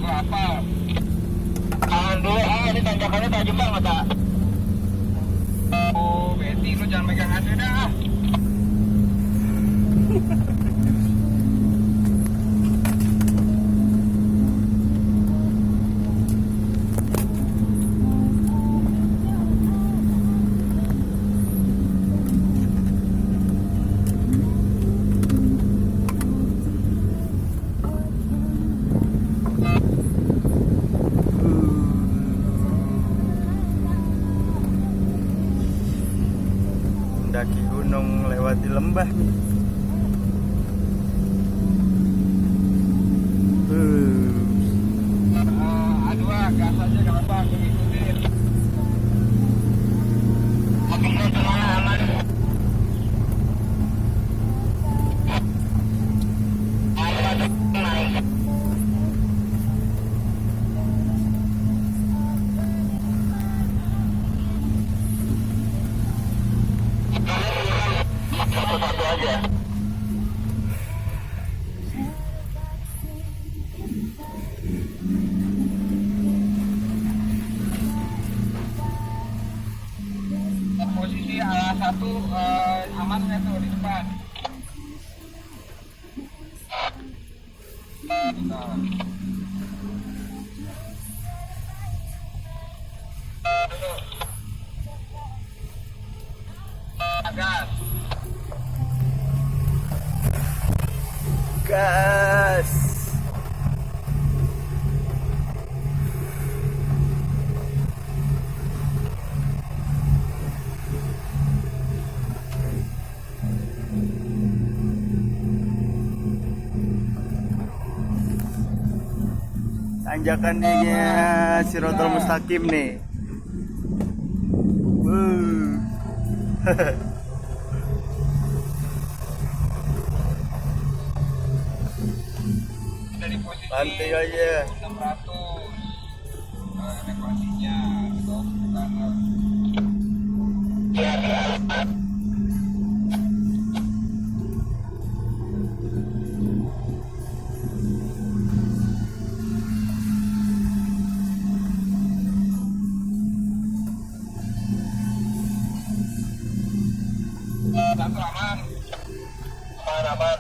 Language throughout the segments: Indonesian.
apa? Tahan dulu, ini tanjakannya tajam banget, tak? Oh, Betty, lu jangan megang hati dah. Mendaki gunung lewati lembah nih. Aduh, gas aja jangan bang, ngikutin. Mobilnya kemana aman? Satu-satu aja. Posisi A1 aman nggak tuh di depan? Gas. Gas. Tanjakannya Shiratal Mustaqim nih. Dari posisi Pantai aja. 600 elevasinya gitu kanan. Satu aman. Aman.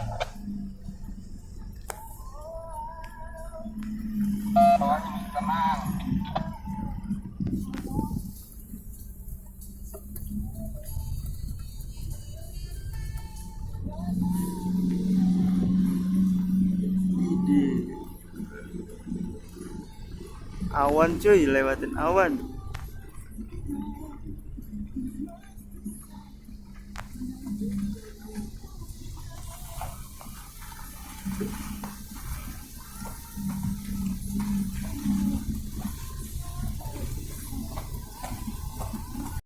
Bawahnya masih tenang. Awan cuy, lewatin awan.